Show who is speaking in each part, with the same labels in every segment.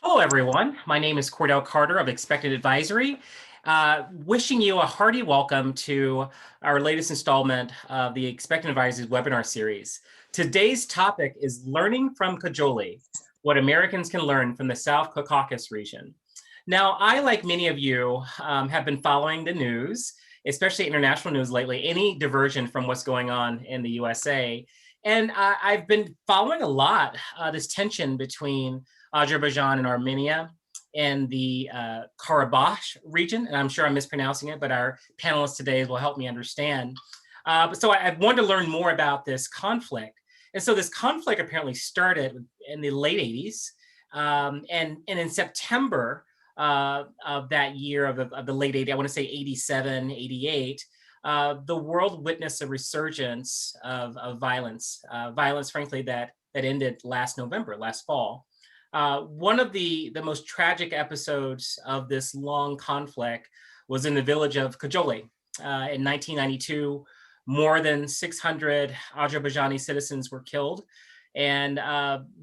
Speaker 1: Hello, everyone. My name is Cordell Carter of Expectant Advisory. Wishing you a hearty welcome to our latest installment of the Expectant Advisory webinar series. Today's topic is learning from Khojaly, what Americans can learn from the South Caucasus region. Now, I, like many of you, have been following the news, especially international news lately, any diversion from what's going on in the USA. And I've been following a lot this tension between Azerbaijan and Armenia in the Karabakh region. And I'm sure I'm mispronouncing it, but our panelists today will help me understand. So I wanted to learn more about this conflict. And so this conflict apparently started in the late 80s. And in September of that year of the late 80s, I want to say 87, 88, the world witnessed a resurgence of violence, frankly, that ended last November, last fall. One of the most tragic episodes of this long conflict was in the village of Khojaly. In 1992, more than 600 Azerbaijani citizens were killed, and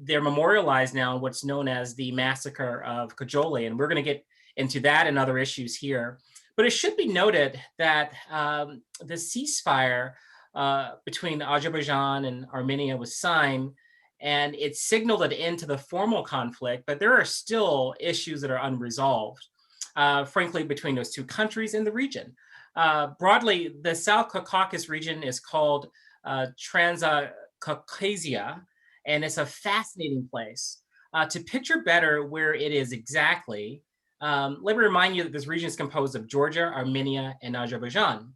Speaker 1: they're memorialized now in what's known as the Massacre of Khojaly. And we're going to get into that and other issues here. But it should be noted that the ceasefire between Azerbaijan and Armenia was signed, and it signaled an end to the formal conflict, but there are still issues that are unresolved, frankly, between those two countries and the region. Broadly, the South Caucasus region is called Transcaucasia, and it's a fascinating place. To picture better where it is exactly, let me remind you that this region is composed of Georgia, Armenia, and Azerbaijan,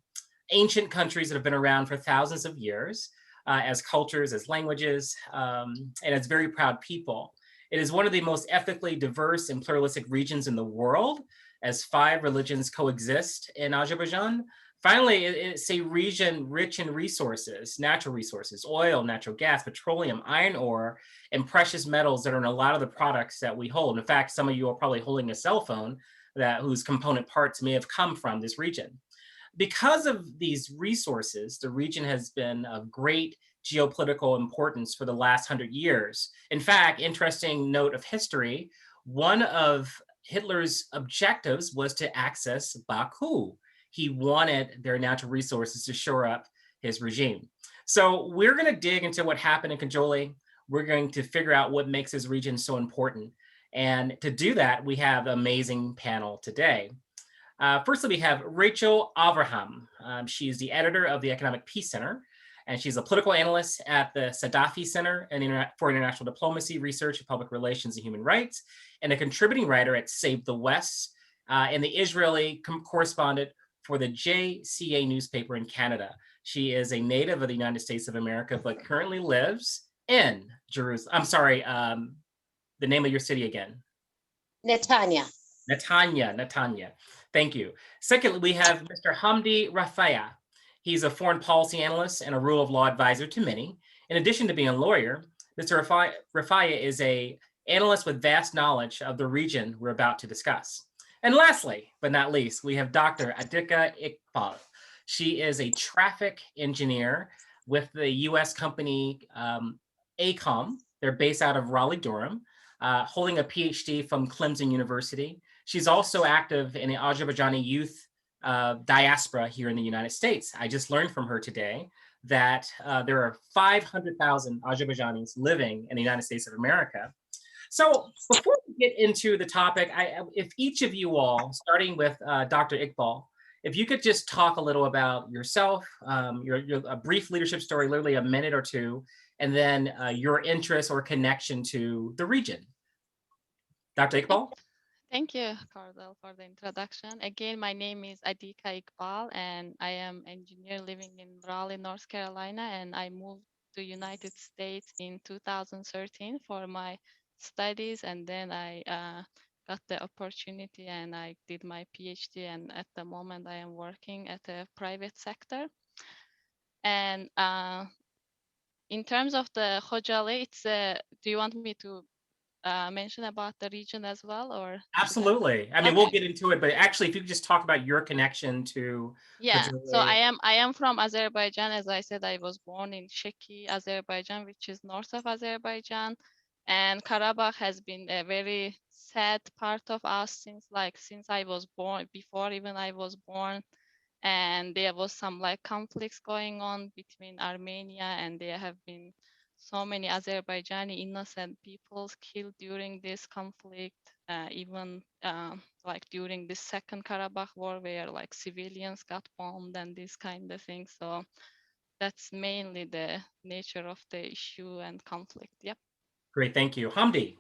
Speaker 1: ancient countries that have been around for thousands of years as cultures, as languages, and as very proud people. It is one of the most ethnically diverse and pluralistic regions in the world, as 5 religions coexist in Azerbaijan. Finally, it's a region rich in resources, natural resources, oil, natural gas, petroleum, iron ore, and precious metals that are in a lot of the products that we hold. In fact, some of you are probably holding a cell phone whose component parts may have come from this region. Because of these resources, the region has been of great geopolitical importance for the last 100 years. In fact, interesting note of history, one of Hitler's objectives was to access Baku. He wanted their natural resources to shore up his regime. So we're going to dig into what happened in Khojaly. We're going to figure out what makes this region so important. And to do that, we have an amazing panel today. Firstly, we have Rachel Avraham. She's the editor of the Economic Peace Center, and she's a political analyst at the Sadafi Center for International Diplomacy, Research, Public Relations, and Human Rights, and a contributing writer at Save the West, and the Israeli correspondent for the JCA newspaper in Canada. She is a native of the United States of America, but currently lives in Jerusalem. I'm sorry, the name of your city again.
Speaker 2: Netanya.
Speaker 1: Netanya. Thank you. Secondly, we have Mr. Hamdi Rifai. He's a foreign policy analyst and a rule of law advisor to many. In addition to being a lawyer, Mr. Rifai is an analyst with vast knowledge of the region we're about to discuss. And lastly, but not least, we have Dr. Adika Iqbal. She is a traffic engineer with the U.S. company ACOM. They're based out of Raleigh-Durham, holding a PhD from Clemson University. She's also active in the Azerbaijani youth diaspora here in the United States. I just learned from her today that there are 500,000 Azerbaijanis living in the United States of America. So before we get into the topic, if each of you all, starting with Dr. Iqbal, if you could just talk a little about yourself, a brief leadership story, literally a minute or two, and then your interest or connection to the region. Dr. Iqbal?
Speaker 3: Thank you, Cordell, for the introduction. Again, my name is Adika Iqbal, and I am an engineer living in Raleigh, North Carolina, and I moved to United States in 2013 for my studies, and then I got the opportunity and I did my PhD, and at the moment I am working at a private sector. And in terms of the Khojaly, do you want me to mention about the region as well, or?
Speaker 1: Absolutely. I mean, we'll get into it, but actually, if you could just talk about your connection to Khojaly.
Speaker 3: So I am from Azerbaijan. As I said, I was born in Sheki, Azerbaijan, which is north of Azerbaijan. And Karabakh has been a very sad part of us since I was born, before even I was born, and there was some like conflicts going on between Armenia, and there have been so many Azerbaijani innocent people killed during this conflict, even like during the Second Karabakh War, where like civilians got bombed and this kind of thing. So that's mainly the nature of the issue and conflict. Yep.
Speaker 1: Great, thank you. Hamdi.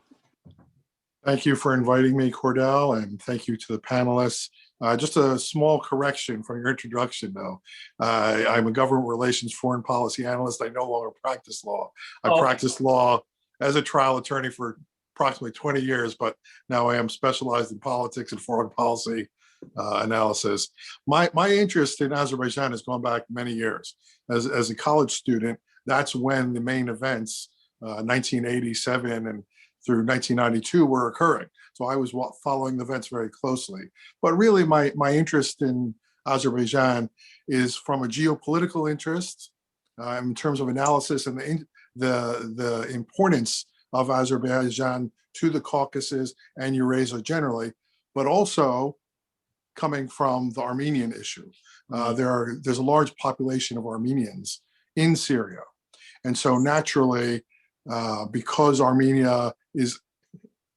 Speaker 2: Thank you for inviting me, Cordell, and thank you to the panelists. Just a small correction from your introduction, though. I'm a government relations foreign policy analyst. I no longer practice law. I practiced law as a trial attorney for approximately 20 years, but now I am specialized in politics and foreign policy analysis. My interest in Azerbaijan has gone back many years. As a college student, that's when the main events, 1987 and through 1992 were occurring. So I was following the events very closely. But really my interest in Azerbaijan is from a geopolitical interest in terms of analysis and the importance of Azerbaijan to the Caucasus and Eurasia generally, but also coming from the Armenian issue. There's a large population of Armenians in Syria. And so naturally, because Armenia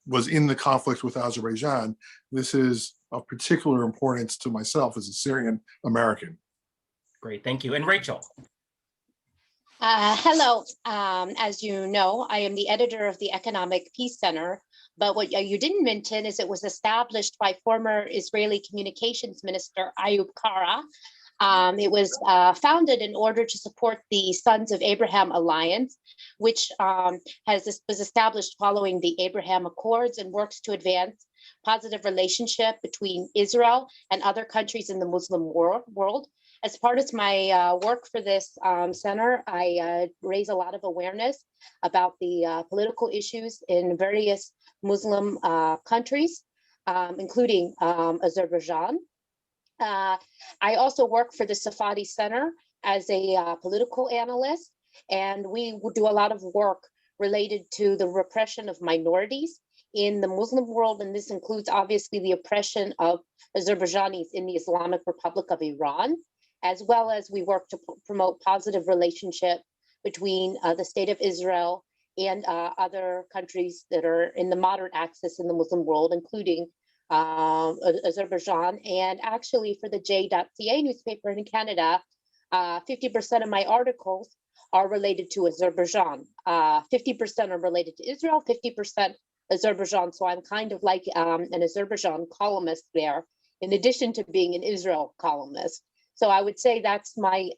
Speaker 2: was in the conflict with Azerbaijan, this is of particular importance to myself as a Syrian American.
Speaker 1: Great, thank you. And Rachel.
Speaker 4: Hello, as you know, I am the editor of the Economic Peace Center, but what you didn't mention is it was established by former Israeli Communications Minister Ayub Kara. It was founded in order to support the Sons of Abraham Alliance, which was established following the Abraham Accords and works to advance positive relationship between Israel and other countries in the Muslim world. As part of my work for this center, I raise a lot of awareness about the political issues in various Muslim countries, including Azerbaijan. I also work for the Safadi Center as a political analyst, and we do a lot of work related to the repression of minorities in the Muslim world, and this includes obviously the oppression of Azerbaijanis in the Islamic Republic of Iran, as well as we work to promote positive relationship between the State of Israel and other countries that are in the moderate axis in the Muslim world, including Azerbaijan. And actually for the J.ca newspaper in Canada, 50% of my articles are related to Azerbaijan. 50% are related to Israel, 50% Azerbaijan. So I'm kind of like an Azerbaijan columnist there, in addition to being an Israel columnist. So I would say that's my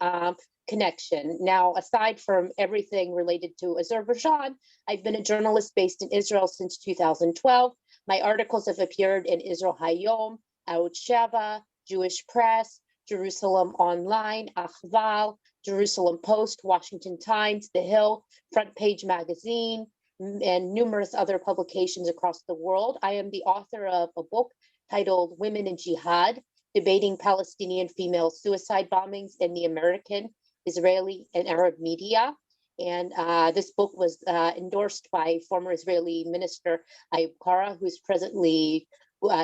Speaker 4: connection. Now, aside from everything related to Azerbaijan, I've been a journalist based in Israel since 2012. My articles have appeared in Israel Hayom, Out Sheva, Jewish Press, Jerusalem Online, Achval, Jerusalem Post, Washington Times, The Hill, Front Page Magazine, and numerous other publications across the world. I am the author of a book titled Women in Jihad, Debating Palestinian Female Suicide Bombings in the American, Israeli, and Arab Media. And this book was endorsed by former Israeli Minister Ayub Kara, who's presently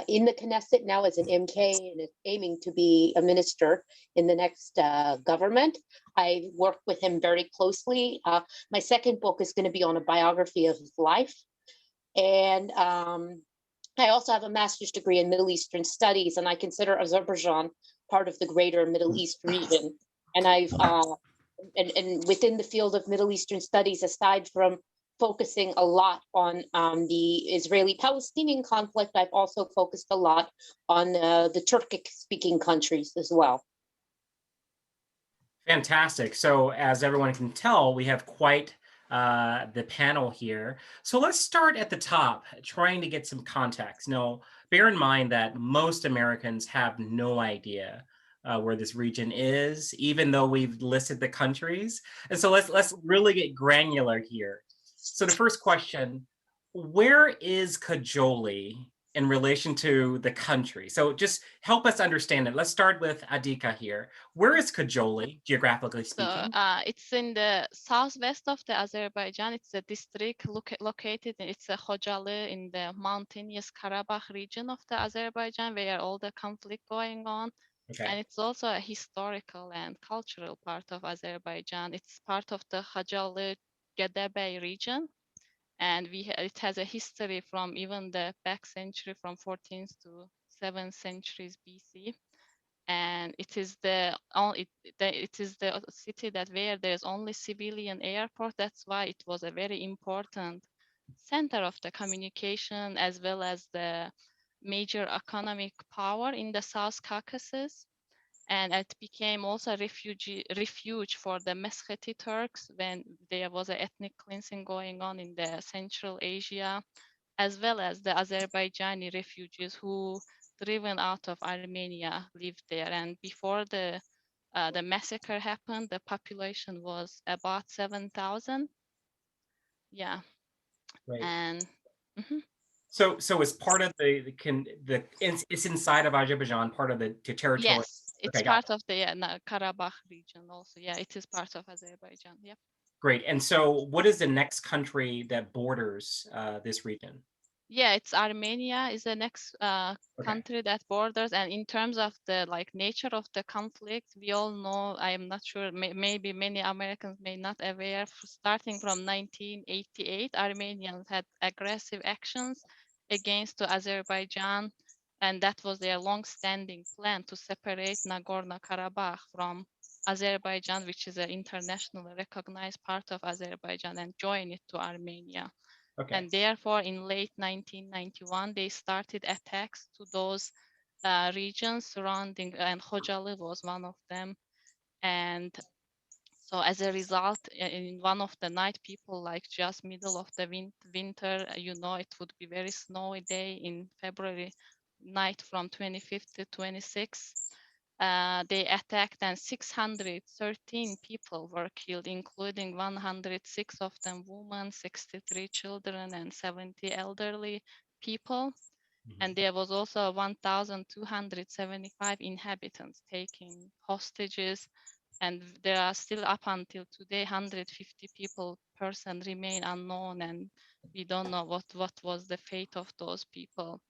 Speaker 4: in the Knesset now as an MK and is aiming to be a minister in the next government. I worked with him very closely. My second book is going to be on a biography of his life. And I also have a master's degree in Middle Eastern Studies, and I consider Azerbaijan part of the greater Middle East region. And I've and within the field of Middle Eastern Studies, aside from focusing a lot on the Israeli-Palestinian conflict, I've also focused a lot on the Turkic-speaking countries as well.
Speaker 1: Fantastic. So as everyone can tell, we have quite the panel here. So let's start at the top, trying to get some context. Now, bear in mind that most Americans have no idea where this region is, even though we've listed the countries. And so let's really get granular here. So the first question, where is Khojaly in relation to the country. So just help us understand it. Let's start with Adika here. Where is Khojaly, geographically
Speaker 3: So
Speaker 1: speaking?
Speaker 3: it's in the southwest of the Azerbaijan. It's a district located, it's a Khojaly in the mountainous Karabakh region of the Azerbaijan where all the conflict going on.
Speaker 1: Okay.
Speaker 3: And it's also a historical and cultural part of Azerbaijan. It's part of the Khojaly Gedebey region. And it has a history from even the back century from 14th to 7th centuries BC. And it is the city that where there's only civilian airport. That's why it was a very important center of the communication as well as the major economic power in the South Caucasus. And it became also a refuge for the Meskheti Turks when there was an ethnic cleansing going on in the Central Asia, as well as the Azerbaijani refugees who, driven out of Armenia, lived there. And before the massacre happened, the population was about 7,000. Yeah,
Speaker 1: Right.
Speaker 3: and mhm.
Speaker 1: So it's part of it's inside of Azerbaijan, part of the territory.
Speaker 3: Yes, it's
Speaker 1: Okay, got
Speaker 3: part of the Karabakh region also. Yeah, it is part of Azerbaijan. Yeah.
Speaker 1: Great. And so what is the next country that borders this region?
Speaker 3: Yeah, it's Armenia is the next
Speaker 1: Okay.
Speaker 3: country that borders. And in terms of the nature of the conflict, we all know, I am not sure, maybe many Americans may not aware, starting from 1988, Armenians had aggressive actions against Azerbaijan. And that was their long-standing plan to separate Nagorno-Karabakh from Azerbaijan, which is an internationally recognized part of Azerbaijan, and join it to Armenia.
Speaker 1: Okay.
Speaker 3: And therefore, in late 1991, they started attacks to those regions surrounding, and Khojaly was one of them. And so as a result, in one of the night, people like just middle of the winter, it would be very snowy day in February night from 25th to 26th. They attacked and 613 people were killed, including 106 of them women, 63 children, and 70 elderly people. And there was also 1,275 inhabitants taken hostages. And there are still, up until today, 150 person remain unknown, and we don't know what was the fate of those people.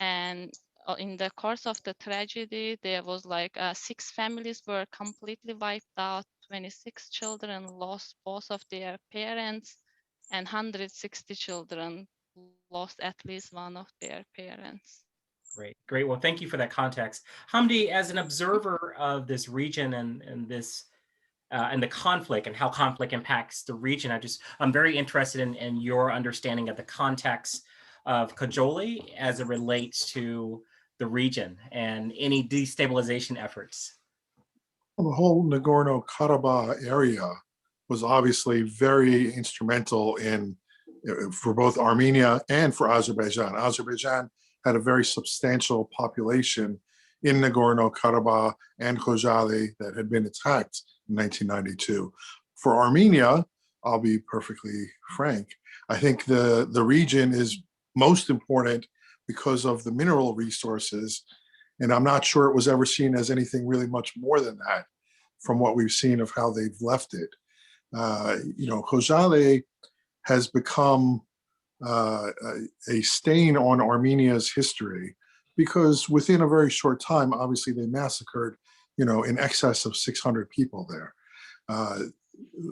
Speaker 3: And in the course of the tragedy, there was 6 families were completely wiped out, 26 children lost both of their parents, and 160 children lost at least one of their parents.
Speaker 1: Great, great. Well, thank you for that context. Hamdi, as an observer of this region and this and the conflict and how conflict impacts the region, I'm very interested in your understanding of the context of Khojaly as it relates to the region and any destabilization efforts.
Speaker 2: Well, the whole Nagorno-Karabakh area was obviously very instrumental for both Armenia and for Azerbaijan. Azerbaijan had a very substantial population in Nagorno-Karabakh and Khojaly that had been attacked in 1992. For Armenia, I'll be perfectly frank, I think the region is most important because of the mineral resources. And I'm not sure it was ever seen as anything really much more than that from what we've seen of how they've left it. Khojaly has become a stain on Armenia's history because within a very short time, obviously they massacred, in excess of 600 people there.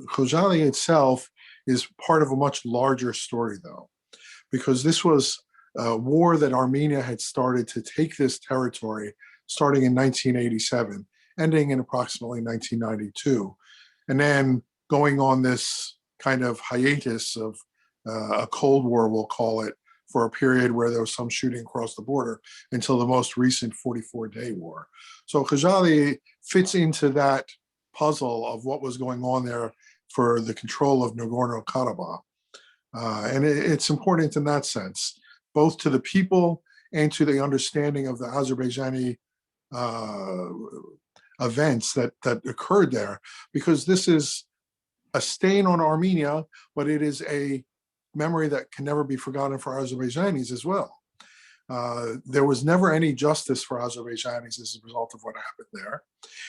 Speaker 2: Khojaly itself is part of a much larger story though, because this was a war that Armenia had started to take this territory starting in 1987, ending in approximately 1992, and then going on this kind of hiatus of a Cold War, we'll call it, for a period where there was some shooting across the border until the most recent 44-day war. So Khojaly fits into that puzzle of what was going on there for the control of Nagorno-Karabakh. And it's important in that sense, both to the people and to the understanding of the Azerbaijani events that occurred there, because this is a stain on Armenia, but it is a memory that can never be forgotten for Azerbaijanis as well. There was never any justice for Azerbaijanis as a result of what happened there.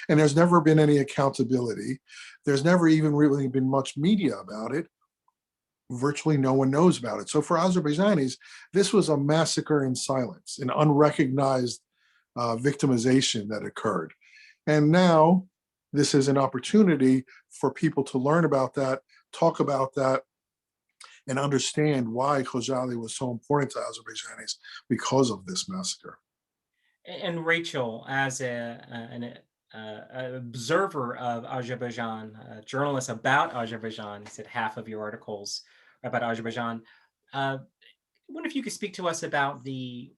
Speaker 2: And there's never been any accountability. There's never even really been much media about it. Virtually no one knows about it. So for Azerbaijanis, this was a massacre in silence, an unrecognized victimization that occurred. And now this is an opportunity for people to learn about that, talk about that, and understand why Khojaly was so important to Azerbaijanis because of this massacre.
Speaker 1: And Rachel, as an observer of Azerbaijan, a journalist about Azerbaijan, you said half of your articles are about Azerbaijan. I wonder if you could speak to us about the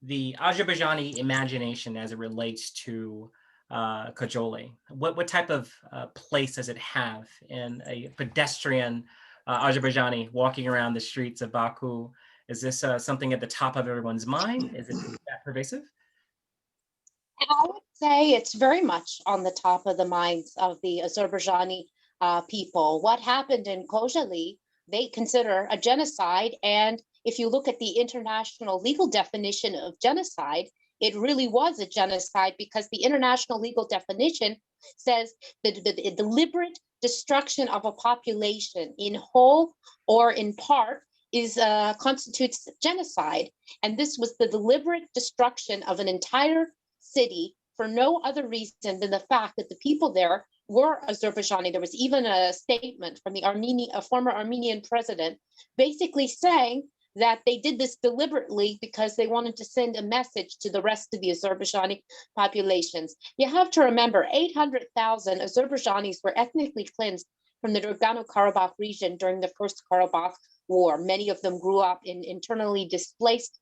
Speaker 1: Azerbaijani imagination as it relates to Khojaly. What type of place does it have in a pedestrian Azerbaijani walking around the streets of Baku? Is this something at the top of everyone's mind? Is it that pervasive?
Speaker 4: I would say it's very much on the top of the minds of the Azerbaijani people. What happened in Khojaly, they consider a genocide. And if you look at the international legal definition of genocide, it really was a genocide because the international legal definition says that the deliberate destruction of a population in whole or in part is constitutes genocide. And this was the deliberate destruction of an entire city for no other reason than the fact that the people there were Azerbaijani. There was even a statement from a former Armenian president, basically saying that they did this deliberately because they wanted to send a message to the rest of the Azerbaijani populations. You have to remember 800,000 Azerbaijanis were ethnically cleansed from the Nagorno-Karabakh region during the First Karabakh War. Many of them grew up in internally displaced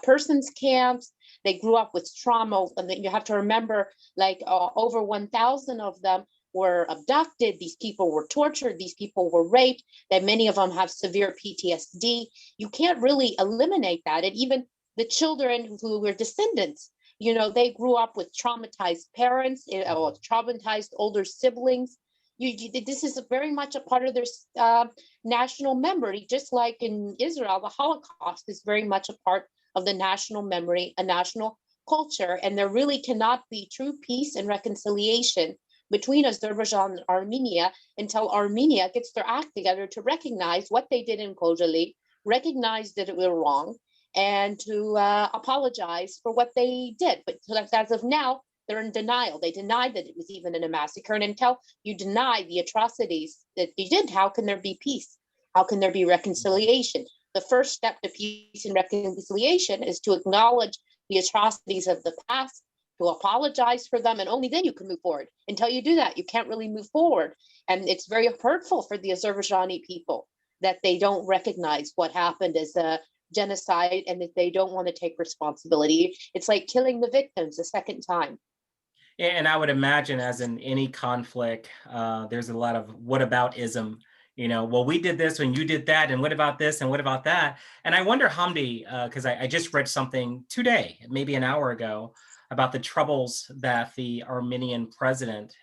Speaker 4: persons camps. They grew up with trauma. And you have to remember, like over 1,000 of them were abducted. These people were tortured. These people were raped. That many of them have severe PTSD. You can't really eliminate that. And even the children who were descendants, they grew up with traumatized parents, or traumatized older siblings. This is very much a part of their national memory, just like in Israel, the Holocaust is very much a part of the national memory, a national culture, and there really cannot be true peace and reconciliation between Azerbaijan and Armenia until Armenia gets their act together to recognize what they did in Khojaly, recognize that it was wrong, and to apologize for what they did. But as of now, they're in denial. They denied that it was even in a massacre. And until you deny the atrocities that they did, how can there be peace? How can there be reconciliation? The first step to peace and reconciliation is to acknowledge the atrocities of the past, to apologize for them, and only then you can move forward. Until you do that, you can't really move forward. And it's very hurtful for the Azerbaijani people that they don't recognize what happened as a genocide and that they don't want to take responsibility. It's like killing the victims a second time.
Speaker 1: And I would imagine, as in any conflict, there's a lot of whataboutism. Well, we did this when you did that, and what about this, and what about that? And I wonder, Hamdi, because I just read something today, maybe an hour ago, about the troubles that the Armenian president,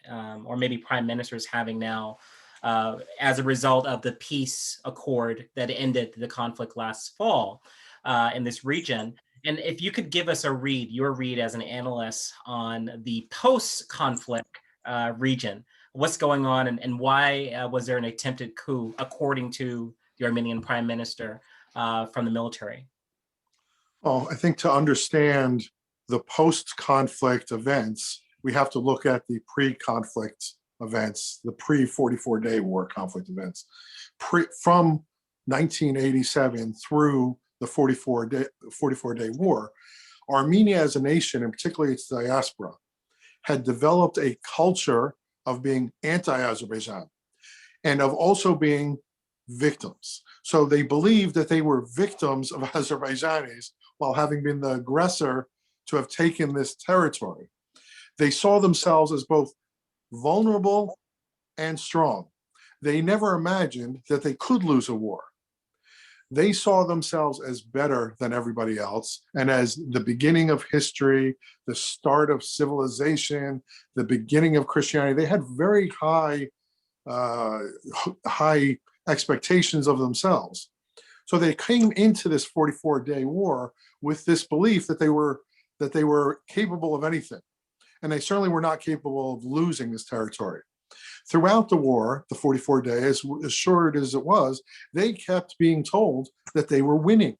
Speaker 1: or maybe prime minister, is having now as a result of the peace accord that ended the conflict last fall in this region. And if you could give us your read as an analyst on the post-conflict region, what's going on, and why was there an attempted coup, according to the Armenian prime minister, from the military?
Speaker 2: Well, I think to understand the post-conflict events, we have to look at the pre-conflict events, the pre-44-day war conflict events. From 1987 through the 44-day war, Armenia as a nation, and particularly its diaspora, had developed a culture of being anti-Azerbaijan and of also being victims. So they believed that they were victims of Azerbaijanis while having been the aggressor to have taken this territory. They saw themselves as both vulnerable and strong. They never imagined that they could lose a war. They saw themselves as better than everybody else and as the beginning of history, the start of civilization, the beginning of Christianity. They had very high expectations of themselves. So they came into this 44-day war with this belief that they were capable of anything. And they certainly were not capable of losing this territory. Throughout the war, the 44 days, as short as it was, they kept being told that they were winning.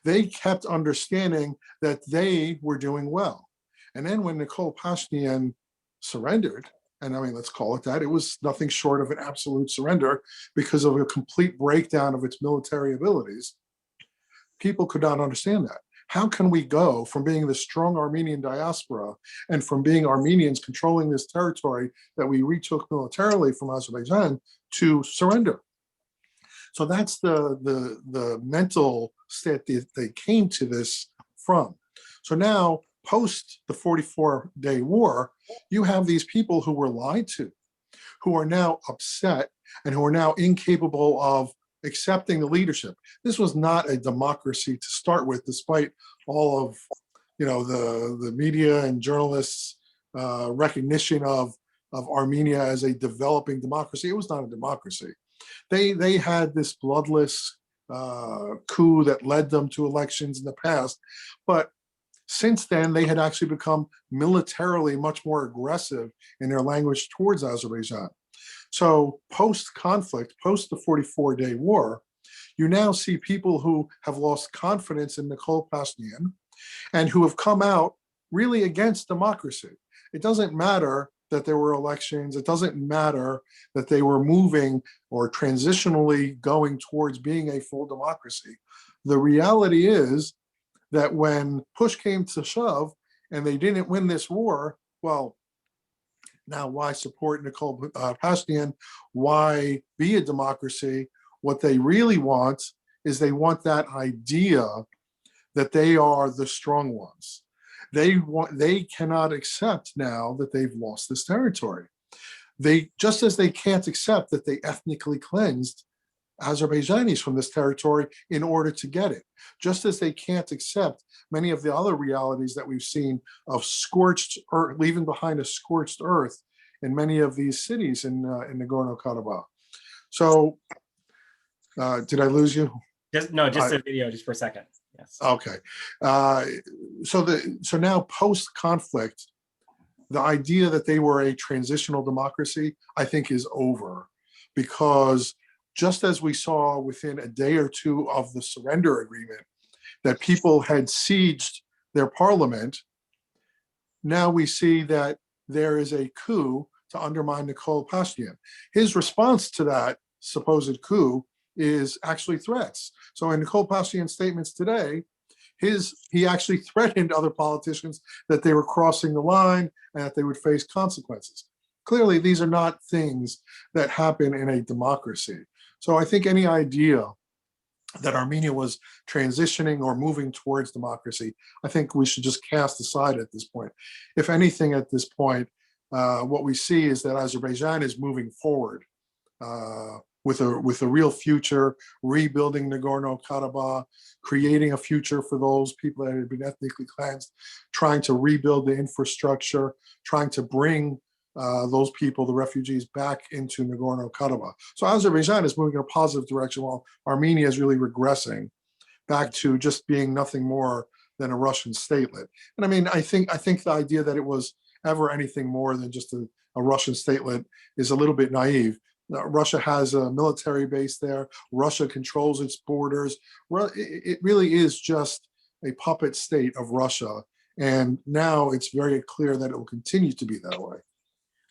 Speaker 2: They kept understanding that they were doing well. And then when Nikol Pashinyan surrendered, and I mean, let's call it that, it was nothing short of an absolute surrender because of a complete breakdown of its military abilities. People could not understand that. How can we go from being the strong Armenian diaspora and from being Armenians controlling this territory that we retook militarily from Azerbaijan to surrender? So that's the mental state that they came to this from. So now, post the 44-day war, you have these people who were lied to, who are now upset and who are now incapable of accepting the leadership. This was not a democracy to start with, despite all of the media and journalists' recognition of Armenia as a developing democracy. It was not a democracy. They had this bloodless coup that led them to elections in the past, but since then they had actually become militarily much more aggressive in their language towards Azerbaijan. So post-conflict, post the 44-day war, you now see people who have lost confidence in Nikol Pashinyan and who have come out really against democracy. It doesn't matter that there were elections. It doesn't matter that they were moving or transitionally going towards being a full democracy. The reality is that when push came to shove and they didn't win this war, well, now why support Nikol Pashinyan? Why be a democracy? What they really want is they want that idea that they are the strong ones. They cannot accept now that they've lost this territory. Just as they can't accept that they ethnically cleansed Azerbaijanis from this territory in order to get it, just as they can't accept many of the other realities that we've seen of scorched earth, leaving behind a scorched earth in many of these cities in Nagorno-Karabakh. So, did I lose you?
Speaker 1: Just the video, just for a second. Yes.
Speaker 2: Okay. So now post-conflict, the idea that they were a transitional democracy, I think, is over, because just as we saw within a day or two of the surrender agreement that people had sieged their parliament, now we see that there is a coup to undermine Nikol Pashinyan. His response to that supposed coup is actually threats. So in Nikol Pashinyan's statements today, he actually threatened other politicians that they were crossing the line and that they would face consequences. Clearly, these are not things that happen in a democracy. So I think any idea that Armenia was transitioning or moving towards democracy, I think we should just cast aside at this point. If anything, at this point, what we see is that Azerbaijan is moving forward with a real future, rebuilding Nagorno-Karabakh, creating a future for those people that had been ethnically cleansed, trying to rebuild the infrastructure, trying to bring those people, the refugees, back into Nagorno-Karabakh. So Azerbaijan is moving in a positive direction, while Armenia is really regressing back to just being nothing more than a Russian statelet. And I mean, I think the idea that it was ever anything more than just a Russian statelet is a little bit naive. Russia has a military base there. Russia controls its borders. It really is just a puppet state of Russia. And now it's very clear that it will continue to be that way.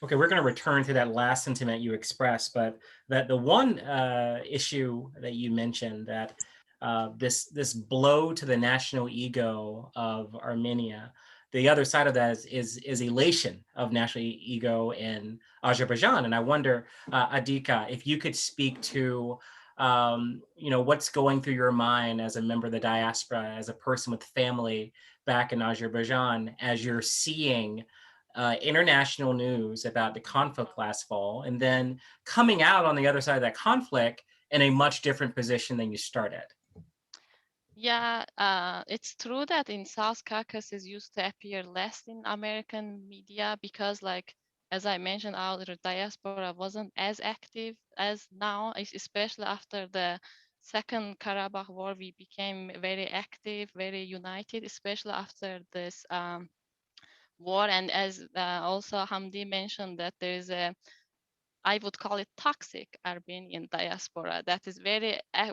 Speaker 1: Okay, we're going to return to that last sentiment you expressed, but that the one issue that you mentioned, that this blow to the national ego of Armenia, the other side of that is elation of national ego in Azerbaijan. And I wonder, Adika, if you could speak to what's going through your mind as a member of the diaspora, as a person with family back in Azerbaijan, as you're seeing international news about the conflict last fall, and then coming out on the other side of that conflict in a much different position than you started.
Speaker 3: Yeah, it's true that in South Caucasus used to appear less in American media because, like, as I mentioned, our diaspora wasn't as active as now, especially after the Second Karabakh War, we became very active, very united, especially after this war. And as also Hamdi mentioned, that there is a, I would call it toxic Armenian diaspora that is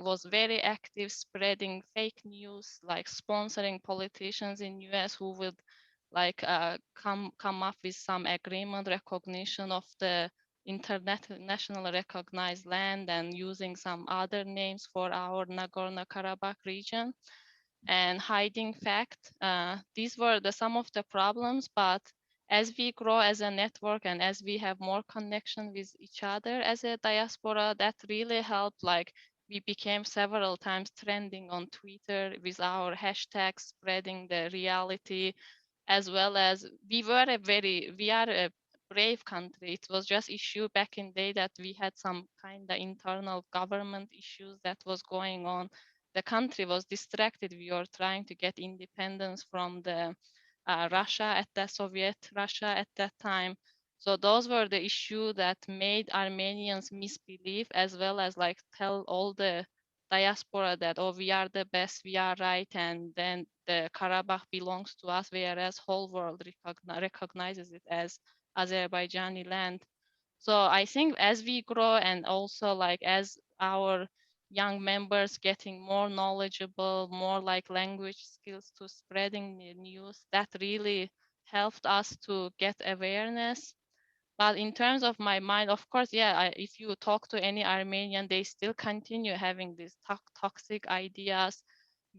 Speaker 3: was very active, spreading fake news, like sponsoring politicians in US who would like come up with some agreement, recognition of the international recognized land, and using some other names for our Nagorno-Karabakh region and hiding fact. These were some of the problems, but as we grow as a network and as we have more connection with each other as a diaspora, that really helped. Like we became several times trending on Twitter with our hashtags, spreading the reality, as well as we are a brave country. It was just issue back in day that we had some kind of internal government issues that was going on. The country was distracted. We were trying to get independence from the Russia at the Soviet Russia at that time. So those were the issue that made Armenians misbelieve, as well as like tell all the diaspora that, oh, we are the best, we are right, and then the Karabakh belongs to us, whereas whole world recognizes it as Azerbaijani land. So I think as we grow, and also like as our young members getting more knowledgeable, more like language skills to spreading the news, that really helped us to get awareness. But in terms of my mind, of course, yeah, if you talk to any Armenian, they still continue having these toxic ideas.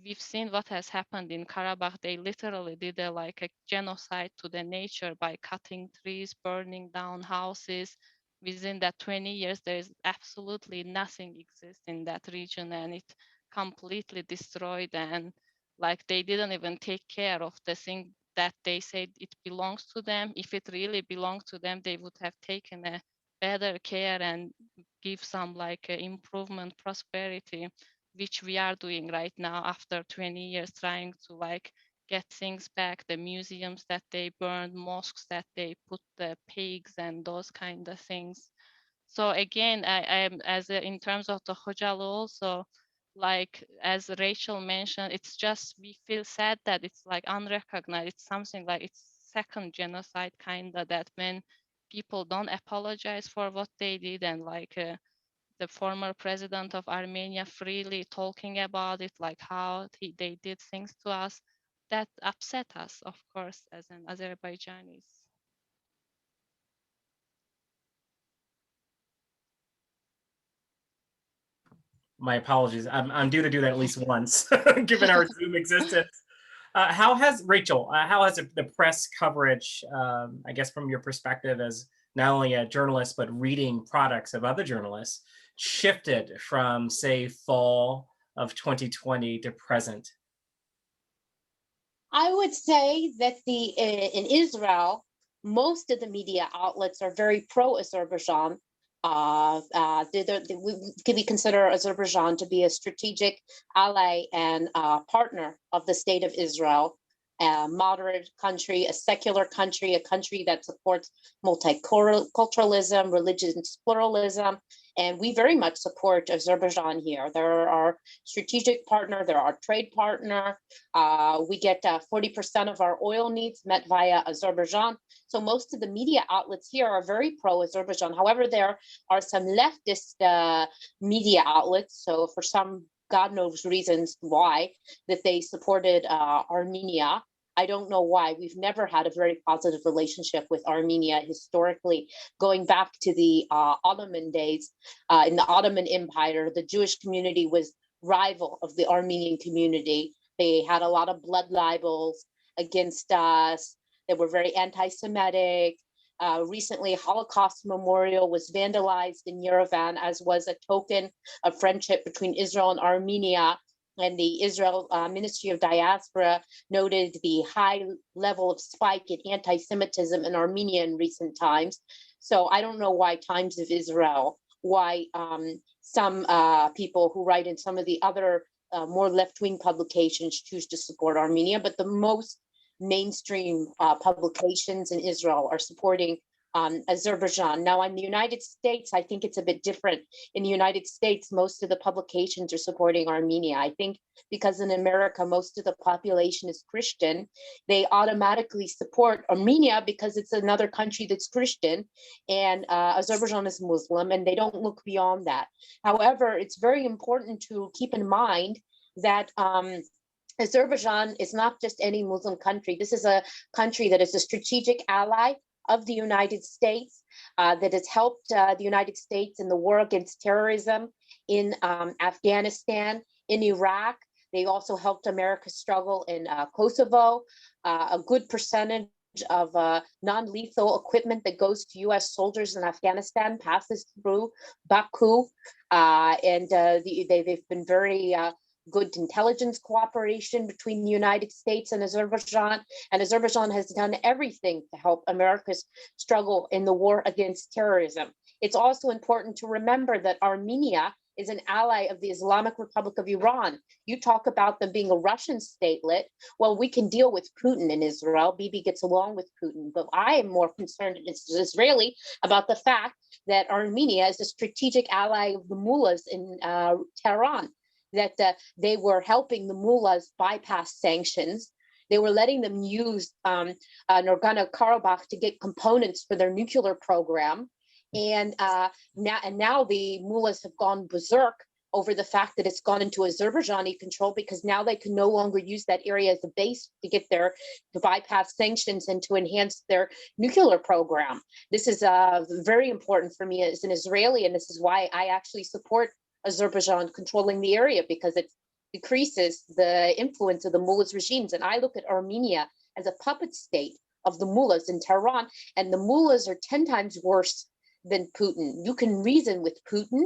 Speaker 3: We've seen what has happened in Karabakh. They literally did like a genocide to the nature by cutting trees, burning down houses. Within that 20 years, there is absolutely nothing exists in that region, and it completely destroyed. And like they didn't even take care of the thing that they said it belongs to them. If it really belonged to them, they would have taken a better care and give some like improvement, prosperity, which we are doing right now after 20 years, trying to like get things back, the museums that they burned, mosques that they put the pigs and those kind of things. So again, I am in terms of the Khojaly also, like as Rachel mentioned, it's just we feel sad that it's like unrecognized. It's something like it's second genocide kind of, that when people don't apologize for what they did, and like the former president of Armenia freely talking about it, like how they did things to us, that upset us, of course, as an Azerbaijanis.
Speaker 1: My apologies. I'm due to do that at least once, given our Zoom existence. How has Rachel? How has the press coverage, I guess, from your perspective as not only a journalist but reading products of other journalists, shifted from, say, fall of 2020 to present?
Speaker 4: I would say that in Israel, most of the media outlets are very pro-Azerbaijan. We consider Azerbaijan to be a strategic ally and partner of the state of Israel, a moderate country, a secular country, a country that supports multiculturalism, religious pluralism. And we very much support Azerbaijan here. They're our strategic partner, they're our trade partner. We get 40% of our oil needs met via Azerbaijan. So most of the media outlets here are very pro-Azerbaijan. However, there are some leftist media outlets. So for some God knows reasons why, that they supported Armenia. I don't know why. We've never had a very positive relationship with Armenia historically, going back to the Ottoman days. In the Ottoman Empire, the Jewish community was rival of the Armenian community. They had a lot of blood libels against us. They were very anti-Semitic. Recently, Holocaust Memorial was vandalized in Yerevan, as was a token of friendship between Israel and Armenia. And the Israel Ministry of Diaspora noted the high level of spike in anti-Semitism in Armenia in recent times. So I don't know why Times of Israel, why some people who write in some of the other more left-wing publications choose to support Armenia, but the most mainstream publications in Israel are supporting Azerbaijan. Now, in the United States, I think it's a bit different. In the United States, most of the publications are supporting Armenia. I think because in America, most of the population is Christian, they automatically support Armenia because it's another country that's Christian, and Azerbaijan is Muslim, and they don't look beyond that. However, it's very important to keep in mind that Azerbaijan is not just any Muslim country. This is a country that is a strategic ally of the United States, that has helped the United States in the war against terrorism in Afghanistan, in Iraq. They also helped America struggle in Kosovo. A good percentage of non-lethal equipment that goes to US soldiers in Afghanistan passes through Baku. And they've been very good intelligence cooperation between the United States and Azerbaijan has done everything to help America's struggle in the war against terrorism. It's also important to remember that Armenia is an ally of the Islamic Republic of Iran. You talk about them being a Russian statelet. Well, we can deal with Putin in Israel. Bibi gets along with Putin, but I am more concerned as Israeli about the fact that Armenia is a strategic ally of the mullahs in Tehran, that they were helping the mullahs bypass sanctions. They were letting them use Nagorno-Karabakh to get components for their nuclear program. And now the mullahs have gone berserk over the fact that it's gone into Azerbaijani control, because now they can no longer use that area as a base to bypass sanctions and to enhance their nuclear program. This is very important for me as an Israeli, and this is why I actually support Azerbaijan controlling the area, because it decreases the influence of the mullahs regimes. And I look at Armenia as a puppet state of the mullahs in Tehran, and the mullahs are 10 times worse than Putin. You can reason with Putin.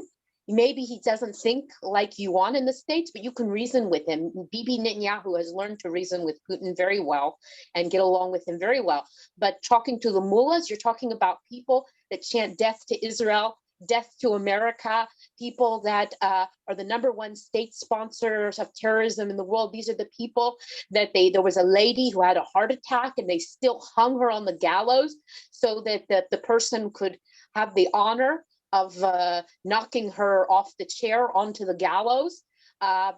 Speaker 4: Maybe he doesn't think like you want in the States, but you can reason with him. Bibi Netanyahu has learned to reason with Putin very well and get along with him very well. But talking to the mullahs, you're talking about people that chant death to Israel, death to America, people that are the #1 state sponsors of terrorism in the world. These are the people that there was a lady who had a heart attack and they still hung her on the gallows so that the person could have the honor of knocking her off the chair onto the gallows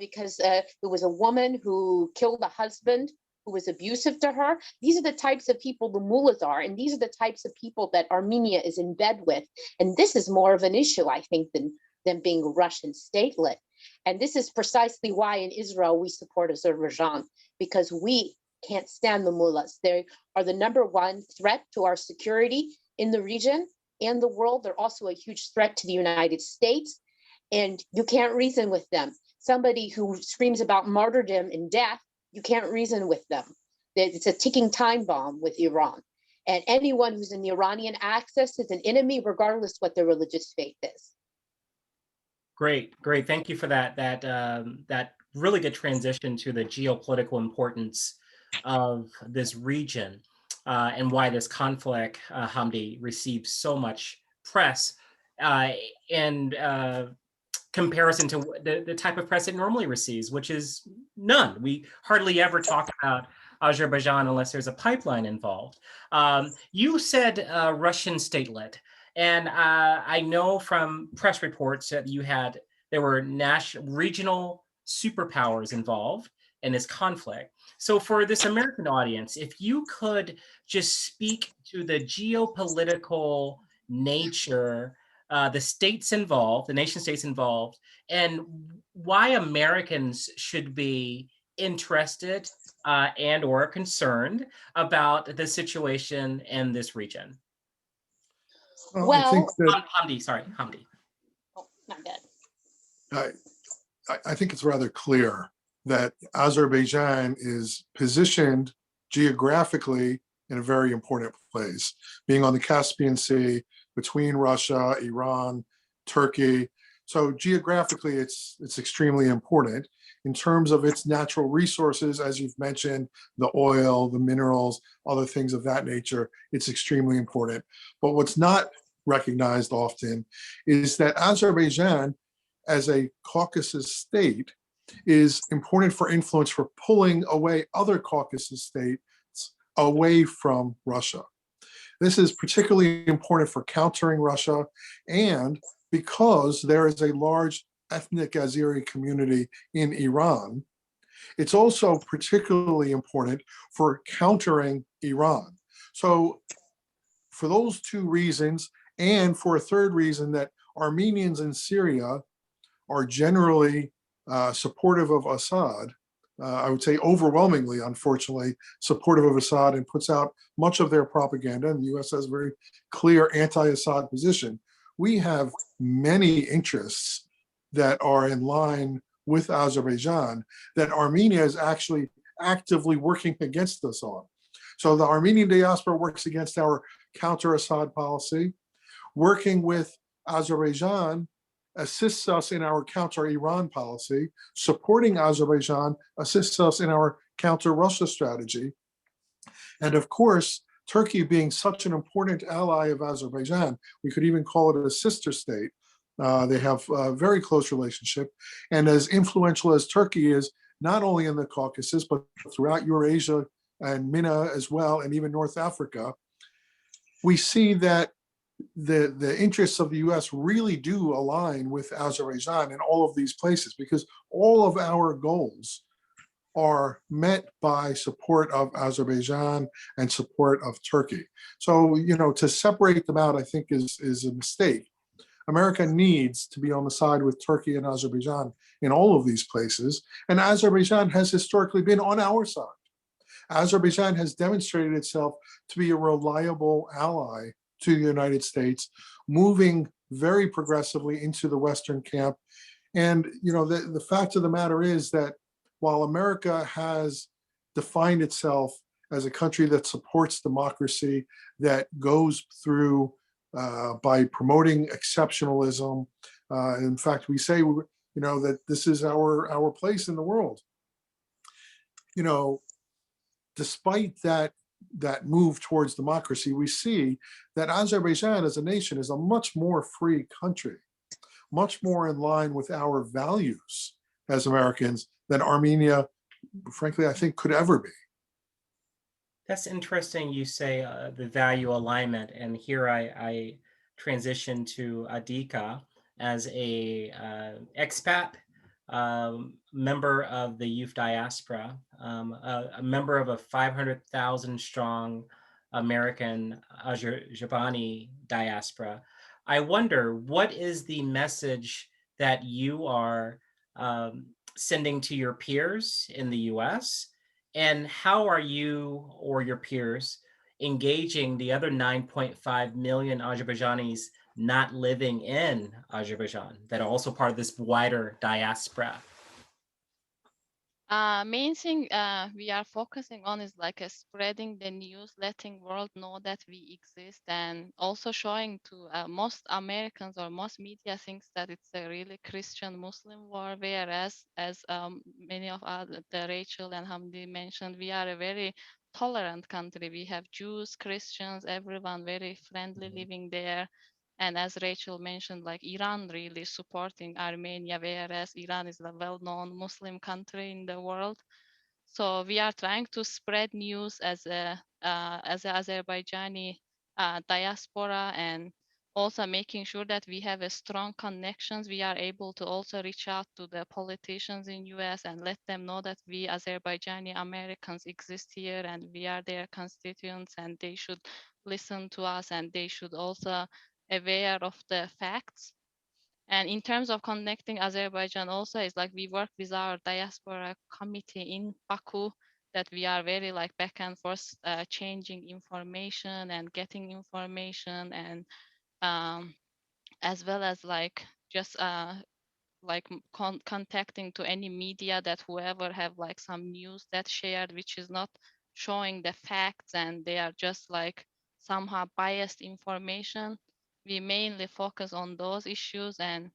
Speaker 4: because there was a woman who killed a husband who was abusive to her. These are the types of people the mullahs are, and these are the types of people that Armenia is in bed with. And this is more of an issue, I think, than them being a Russian statelet. And this is precisely why in Israel we support Azerbaijan, because we can't stand the mullahs. They are the #1 threat to our security in the region and the world. They're also a huge threat to the United States, and you can't reason with them. Somebody who screams about martyrdom and death, you can't reason with them. It's a ticking time bomb with Iran. And anyone who's in the Iranian axis is an enemy, regardless what their religious faith is.
Speaker 1: Great. Thank you for that really good transition to the geopolitical importance of this region and why this conflict, Hamdi, receives so much press and comparison to the type of press it normally receives, which is none. We hardly ever talk about Azerbaijan unless there's a pipeline involved. You said Russian statelet, and I know from press reports that there were regional superpowers involved in this conflict. So for this American audience, if you could just speak to the geopolitical nature, the states involved, the nation states involved, and why Americans should be interested and or concerned about the situation in this region.
Speaker 2: Well, I think that
Speaker 1: Hamdi.
Speaker 4: Oh, not bad.
Speaker 2: I think it's rather clear that Azerbaijan is positioned geographically in a very important place, being on the Caspian Sea between Russia, Iran, Turkey. So geographically, it's extremely important. In terms of its natural resources, as you've mentioned, the oil, the minerals, other things of that nature, it's extremely important. But what's not recognized often is that Azerbaijan, as a Caucasus state, is important for influence for pulling away other Caucasus states away from Russia. This is particularly important for countering Russia, and because there is a large ethnic Azeri community in Iran, it's also particularly important for countering Iran. So for those two reasons, and for a third reason that Armenians in Syria are generally supportive of Assad, I would say overwhelmingly, unfortunately, supportive of Assad and puts out much of their propaganda. And the US has a very clear anti-Assad position. We have many interests that are in line with Azerbaijan that Armenia is actually actively working against us on. So the Armenian diaspora works against our counter-Assad policy. Working with Azerbaijan assists us in our counter-Iran policy. Supporting Azerbaijan assists us in our counter-Russia strategy. And of course, Turkey being such an important ally of Azerbaijan, we could even call it a sister state. They have a very close relationship. And as influential as Turkey is, not only in the Caucasus, but throughout Eurasia and MENA as well, and even North Africa, we see that the interests of the US really do align with Azerbaijan in all of these places, because all of our goals are met by support of Azerbaijan and support of Turkey. So, to separate them out, I think is a mistake. America needs to be on the side with Turkey and Azerbaijan in all of these places, and Azerbaijan has historically been on our side. Azerbaijan has demonstrated itself to be a reliable ally to the United States, moving very progressively into the Western camp. And the fact of the matter is that while America has defined itself as a country that supports democracy, that goes through by promoting exceptionalism, in fact, we say that this is our place in the world. Despite that move towards democracy, we see that Azerbaijan as a nation is a much more free country, much more in line with our values as Americans than Armenia, frankly, I think could ever be.
Speaker 1: That's interesting you say the value alignment. And here I transition to Adika as a expat, member of the youth diaspora, a member of a 500,000 strong American Azerbaijani diaspora. I wonder, what is the message that you are sending to your peers in the US? And how are you or your peers engaging the other 9.5 million Azerbaijanis not living in Azerbaijan that are also part of this wider diaspora?
Speaker 3: Main thing we are focusing on is like spreading the news, letting world know that we exist, and also showing to most Americans or most media thinks that it's a really Christian-Muslim war, whereas as many of the Rachel and Hamdi mentioned, we are a very tolerant country. We have Jews, Christians, everyone very friendly living there. And as Rachel mentioned, like Iran really supporting Armenia, whereas Iran is a well-known Muslim country in the world. So we are trying to spread news as a Azerbaijani diaspora, and also making sure that we have a strong connections. We are able to also reach out to the politicians in US and let them know that we Azerbaijani Americans exist here and we are their constituents, and they should listen to us, and they should also aware of the facts. And in terms of connecting Azerbaijan also, is like we work with our diaspora committee in Baku, that we are very like back and forth changing information and getting information, and as well as like just like contacting to any media that whoever have like some news that shared which is not showing the facts and they are just like somehow biased information. We mainly focus on those issues. And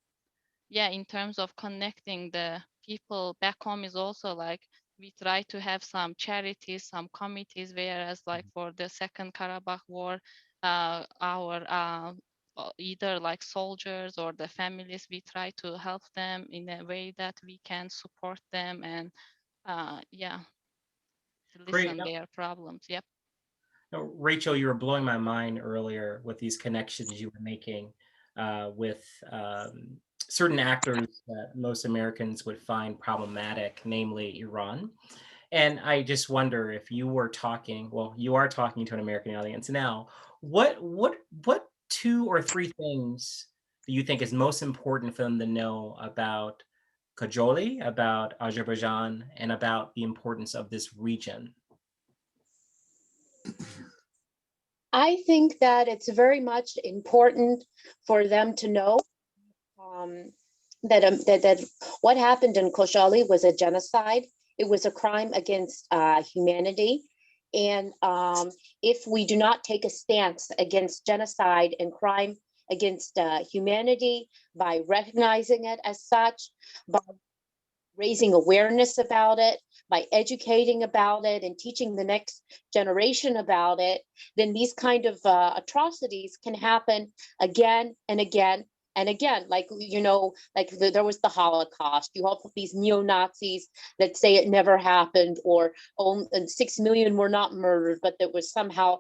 Speaker 3: yeah, in terms of connecting the people back home is also like we try to have some charities, some committees, whereas like for the Second Karabakh War, our either like soldiers or the families, we try to help them in a way that we can support them and yeah, to
Speaker 1: Great.
Speaker 3: listen their problems. Yep.
Speaker 1: Rachel, you were blowing my mind earlier with these connections you were making with certain actors that most Americans would find problematic, namely Iran. And I just wonder if you were talking, well, you are talking to an American audience now. What two or three things do you think is most important for them to know about Khojaly, about Azerbaijan, and about the importance of this region?
Speaker 4: I think that it's very much important for them to know um, that what happened in Khojaly was a genocide. It was a crime against humanity. And if we do not take a stance against genocide and crime against humanity by recognizing it as such, by raising awareness about it, by educating about it and teaching the next generation about it, then these kind of atrocities can happen again and again and again. Like, like there was the Holocaust. You have these neo-Nazis that say it never happened, or 6 million were not murdered, but there was somehow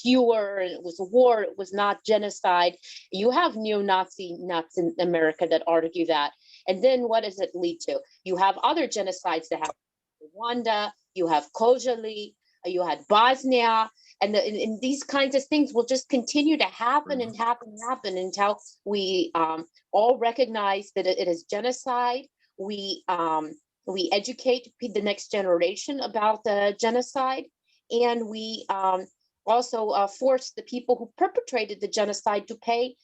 Speaker 4: fewer, and it was a war, it was not genocide. You have neo-Nazi nuts in America that argue that. And then what does it lead to? You have other genocides that happen in Rwanda, you have Khojaly, you had Bosnia, and these kinds of things will just continue to happen and happen and happen until we all recognize that it is genocide. We educate the next generation about the genocide, and we also force the people who perpetrated the genocide to pay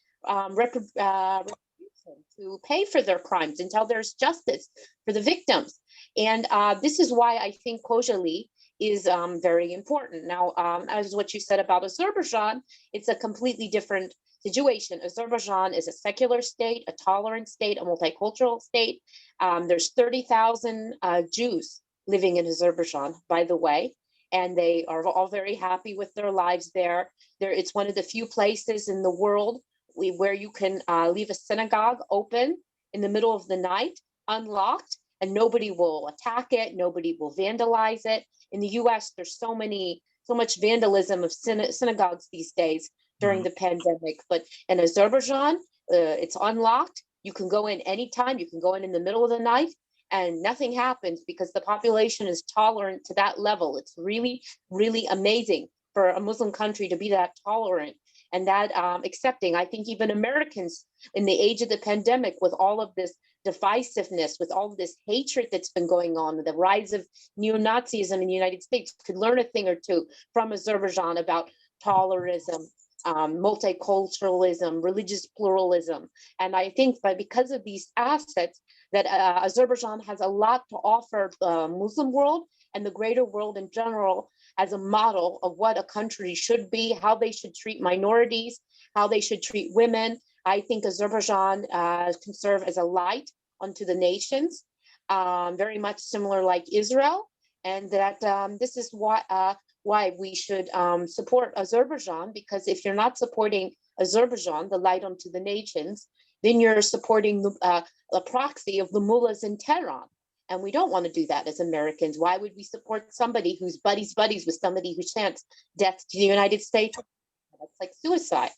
Speaker 4: to pay for their crimes until there's justice for the victims. And this is why I think Khojaly is very important. Now, as what you said about Azerbaijan, it's a completely different situation. Azerbaijan is a secular state, a tolerant state, a multicultural state. There's 30,000 Jews living in Azerbaijan, by the way, and they are all very happy with their lives there. It's one of the few places in the world where you can leave a synagogue open in the middle of the night, unlocked, and nobody will attack it, nobody will vandalize it. In the US, there's so much vandalism of synagogues these days during the pandemic, but in Azerbaijan, it's unlocked. You can go in anytime, you can go in the middle of the night, and nothing happens because the population is tolerant to that level. It's really, really amazing for a Muslim country to be that tolerant and that accepting. I think even Americans in the age of the pandemic, with all of this divisiveness, with all of this hatred that's been going on, with the rise of neo-Nazism in the United States, could learn a thing or two from Azerbaijan about tolerism, multiculturalism, religious pluralism. And I think because of these assets, that Azerbaijan has a lot to offer the Muslim world and the greater world in general as a model of what a country should be, how they should treat minorities, how they should treat women. I think Azerbaijan can serve as a light unto the nations, very much similar like Israel, and that this is why we should support Azerbaijan, because if you're not supporting Azerbaijan, the light unto the nations, then you're supporting the proxy of the mullahs in Tehran. And we don't want to do that as Americans. Why would we support somebody who's buddies with somebody who chants death to the United States? That's like suicide.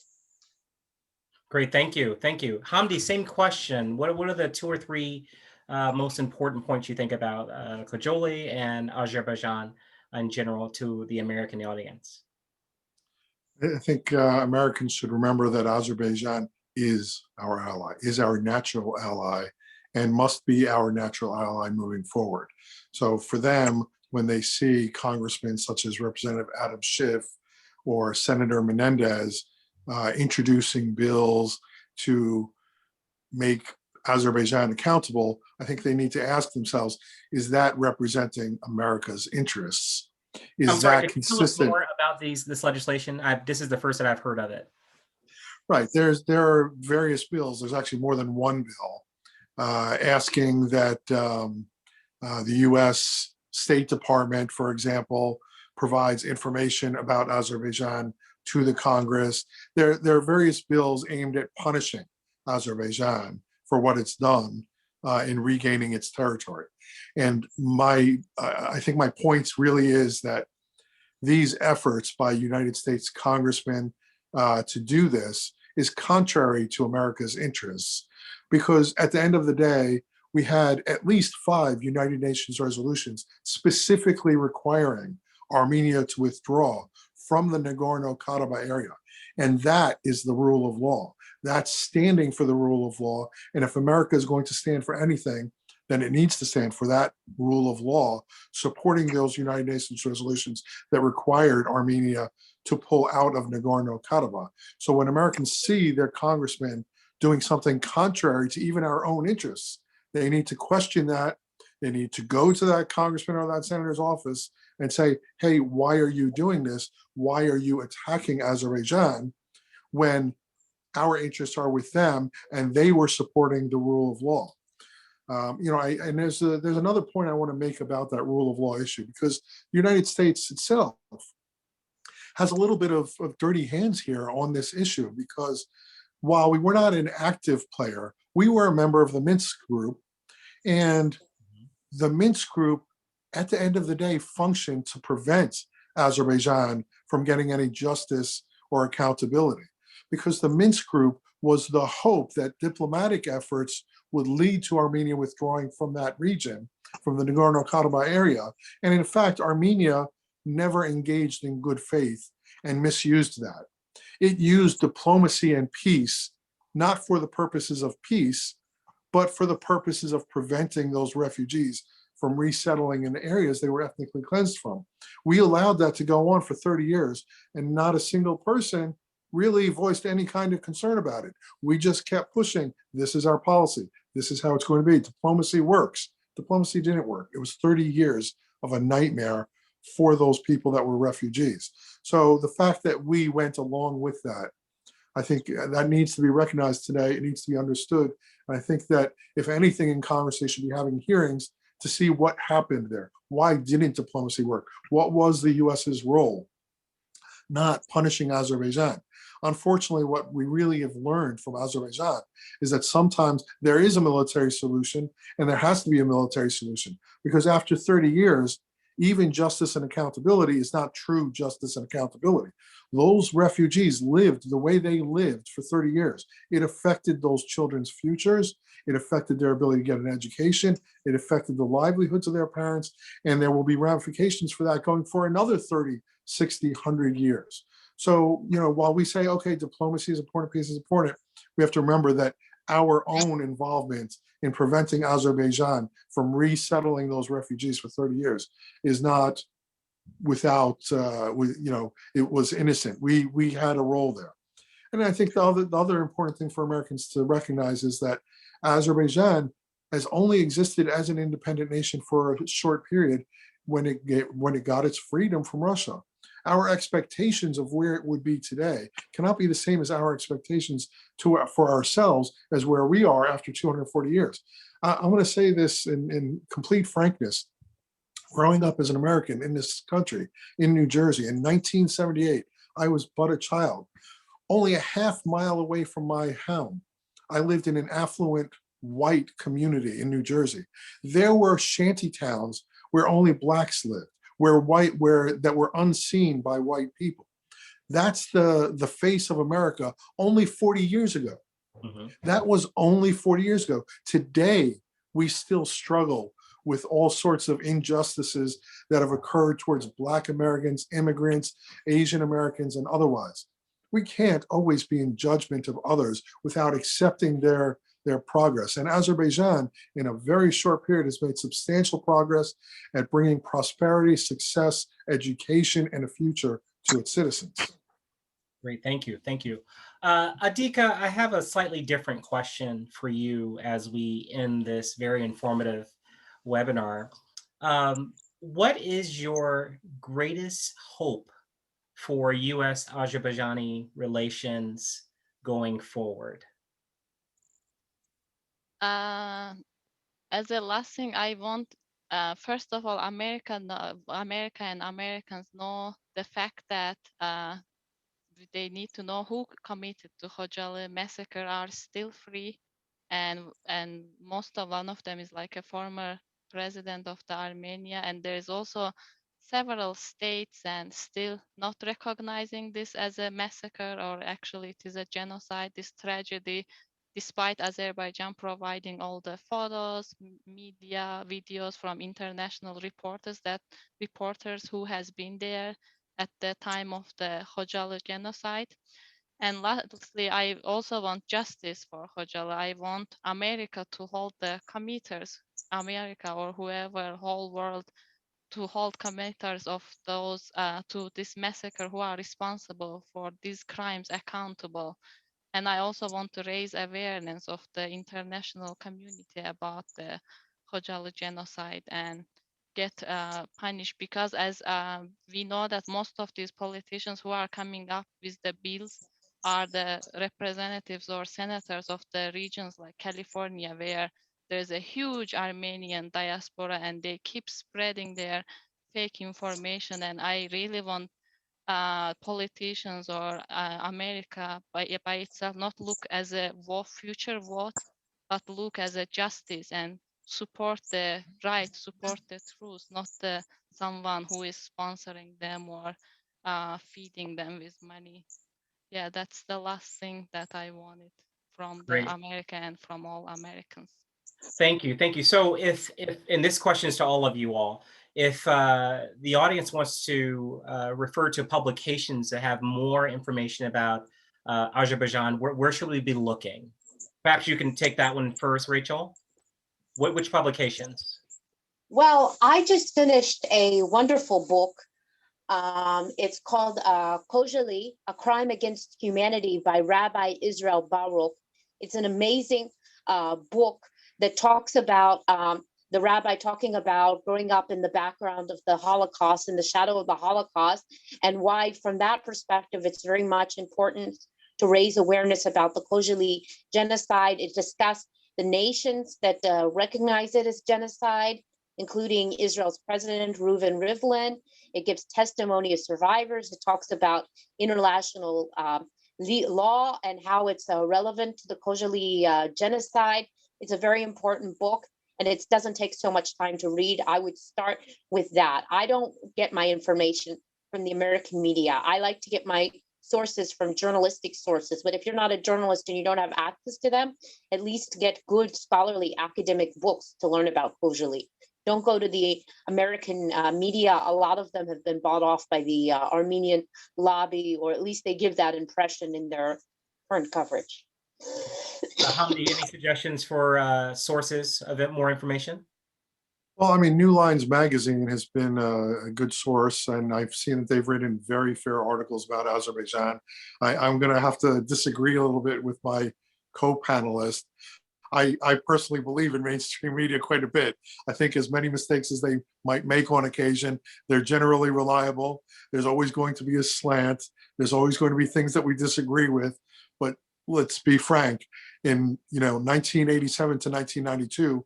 Speaker 1: Great, thank you. Hamdi, same question. What are the two or three most important points you think about Khojaly and Azerbaijan in general to the American audience?
Speaker 2: I think Americans should remember that Azerbaijan is our ally, is our natural ally, and must be our natural ally moving forward. So for them, when they see congressmen such as Representative Adam Schiff or Senator Menendez introducing bills to make Azerbaijan accountable, I think they need to ask themselves, is that representing America's interests? Is that consistent?
Speaker 1: More about this legislation? This is the first that I've heard of it.
Speaker 2: Right. There are various bills. There's actually more than one bill asking that the U.S. State Department, for example, provides information about Azerbaijan to the Congress. There are various bills aimed at punishing Azerbaijan for what it's done in regaining its territory. And I think my point really is that these efforts by United States congressmen to do this is contrary to America's interests, because at the end of the day, we had at least 5 United Nations resolutions specifically requiring Armenia to withdraw from the Nagorno-Karabakh area. And that is the rule of law. That's standing for the rule of law. And if America is going to stand for anything, then it needs to stand for that rule of law, supporting those United Nations resolutions that required Armenia to pull out of Nagorno-Karabakh. So when Americans see their congressmen doing something contrary to even our own interests, they need to question that. They need to go to that congressman or that senator's office and say, hey, why are you doing this? Why are you attacking Azerbaijan when our interests are with them and they were supporting the rule of law? And there's another point I want to make about that rule of law issue, because the United States itself has a little bit of dirty hands here on this issue, because while we were not an active player, we were a member of the Minsk group, and the Minsk group, at the end of the day, functioned to prevent Azerbaijan from getting any justice or accountability, because the Minsk group was the hope that diplomatic efforts would lead to Armenia withdrawing from that region, from the Nagorno-Karabakh area. And in fact, Armenia never engaged in good faith and misused that. It used diplomacy and peace, not for the purposes of peace, but for the purposes of preventing those refugees from resettling in the areas they were ethnically cleansed from. We allowed that to go on for 30 years, and not a single person really voiced any kind of concern about it. We just kept pushing, this is our policy, this is how it's going to be. Diplomacy works. Diplomacy didn't work. It was 30 years of a nightmare for those people that were refugees. So the fact that we went along with that, I think that needs to be recognized today. It needs to be understood. And I think that if anything in Congress, they should be having hearings to see what happened there. Why didn't diplomacy work? What was the US's role? Not punishing Azerbaijan. Unfortunately, what we really have learned from Azerbaijan is that sometimes there is a military solution and there has to be a military solution, because after 30 years, even justice and accountability is not true justice and accountability. Those refugees lived the way they lived for 30 years. It affected those children's futures. It affected their ability to get an education. It affected the livelihoods of their parents. And there will be ramifications for that going for another 30, 60, 100 years. So, while we say, okay, diplomacy is important, peace is important, we have to remember that our own involvement in preventing Azerbaijan from resettling those refugees for 30 years is not without, it was innocent. We had a role there. And I think the other important thing for Americans to recognize is that Azerbaijan has only existed as an independent nation for a short period when it got its freedom from Russia. Our expectations of where it would be today cannot be the same as our expectations for ourselves as where we are after 240 years. I'm going to say this in complete frankness. Growing up as an American in this country, in New Jersey, in 1978, I was but a child. Only a half mile away from my home, I lived in an affluent white community in New Jersey. There were shanty towns where only blacks lived, that were unseen by white people. That's the face of America only 40 years ago. Mm-hmm. That was only 40 years ago. Today, we still struggle with all sorts of injustices that have occurred towards Black Americans, immigrants, Asian Americans, and otherwise. We can't always be in judgment of others without accepting their progress. And Azerbaijan, in a very short period, has made substantial progress at bringing prosperity, success, education, and a future to its citizens.
Speaker 1: Great, thank you, thank you. Adika, I have a slightly different question for you as we end this very informative webinar. What is your greatest hope for U.S.-Azerbaijani relations going forward?
Speaker 3: As a last thing, I want, first of all, America and Americans know the fact that they need to know who committed to Khojaly massacre are still free, and one of them is like a former president of the Armenia, and there is also several states and still not recognizing this as a massacre, or actually it is a genocide, this tragedy, despite Azerbaijan providing all the photos, media, videos from international reporters who has been there at the time of the Khojaly genocide. And lastly, I also want justice for Khojaly. I want America to hold the committers, America or whoever, whole world, to hold committers of those to this massacre who are responsible for these crimes accountable. And I also want to raise awareness of the international community about the Khojaly genocide and get punished, because as we know that most of these politicians who are coming up with the bills are the representatives or senators of the regions like California, where there's a huge Armenian diaspora and they keep spreading their fake information. And I really want politicians or America by itself not look as a future vote, but look as a justice and support the right, support the truth, not the someone who is sponsoring them or feeding them with money. Yeah, that's the last thing that I wanted from the
Speaker 1: Great.
Speaker 3: America and from all Americans.
Speaker 1: Thank you. Thank you. So if and this question is to all of you all, if the audience wants to refer to publications that have more information about Azerbaijan, where should we be looking? Perhaps you can take that one first, Rachel. Which publications?
Speaker 4: Well, I just finished a wonderful book. It's called Khojaly, A Crime Against Humanity by Rabbi Israel Baruch. It's an amazing book that talks about the rabbi talking about growing up in the background of the Holocaust, in the shadow of the Holocaust, and why from that perspective, it's very much important to raise awareness about the Khojaly genocide. It discussed the nations that recognize it as genocide, including Israel's president, Reuven Rivlin. It gives testimony of survivors. It talks about international law and how it's relevant to the Khojaly genocide. It's a very important book, and it doesn't take so much time to read. I would start with that. I don't get my information from the American media. I like to get my sources from journalistic sources. But if you're not a journalist and you don't have access to them, at least get good scholarly academic books to learn about Khojaly. Don't go to the American media. A lot of them have been bought off by the Armenian lobby, or at least they give that impression in their current coverage.
Speaker 1: Hamdi, any suggestions for sources of it, more information?
Speaker 2: Well, I mean, New Lines Magazine has been a good source, and I've seen that they've written very fair articles about Azerbaijan. I'm going to have to disagree a little bit with my co-panelist. I personally believe in mainstream media quite a bit. I think as many mistakes as they might make on occasion, they're generally reliable. There's always going to be a slant. There's always going to be things that we disagree with. But let's be frank, in 1987 to 1992,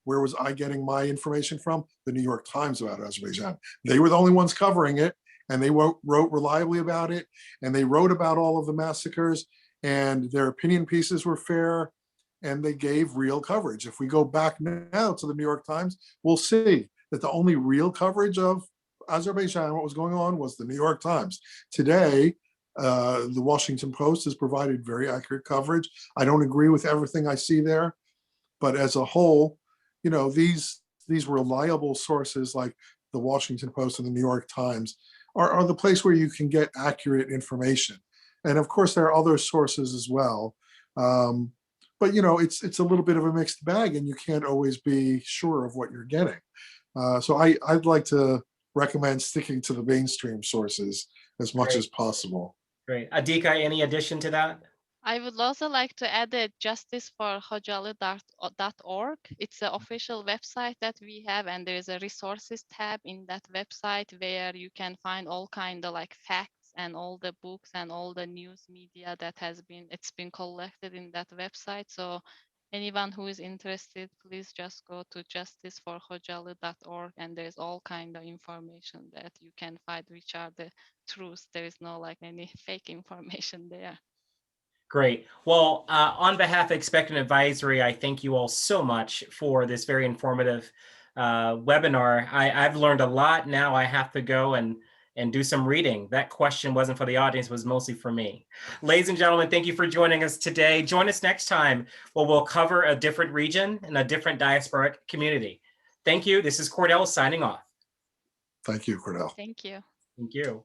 Speaker 2: where was I getting my information from? The New York Times about Azerbaijan. They were the only ones covering it, and they wrote reliably about it, and they wrote about all of the massacres, and their opinion pieces were fair, and they gave real coverage. If we go back now to the New York Times, we'll see that the only real coverage of Azerbaijan, what was going on, was the New York Times. Today, the Washington Post has provided very accurate coverage. I don't agree with everything I see there, but as a whole, these reliable sources like the Washington Post and the New York Times are the place where you can get accurate information. And of course, there are other sources as well. But it's a little bit of a mixed bag, and you can't always be sure of what you're getting. So I'd like to recommend sticking to the mainstream sources as much as possible.
Speaker 1: Great. Adika, any addition to that?
Speaker 3: I would also like to add the justiceforkhojaly.org. It's the official website that we have, and there is a resources tab in that website where you can find all kind of like facts and all the books and all the news media that it's been collected in that website. So anyone who is interested, please just go to justiceforkhojaly.org, and there's all kind of information that you can find, which are the truths. There is no like any fake information there.
Speaker 1: Great. Well, on behalf of Expectant Advisory, I thank you all so much for this very informative webinar. I've learned a lot. Now I have to go and do some reading. That question wasn't for the audience, it was mostly for me. Ladies and gentlemen, thank you for joining us today. Join us next time where we'll cover a different region and a different diasporic community. Thank you. This is Cordell signing off.
Speaker 2: Thank you, Cordell.
Speaker 3: Thank you.
Speaker 1: Thank you.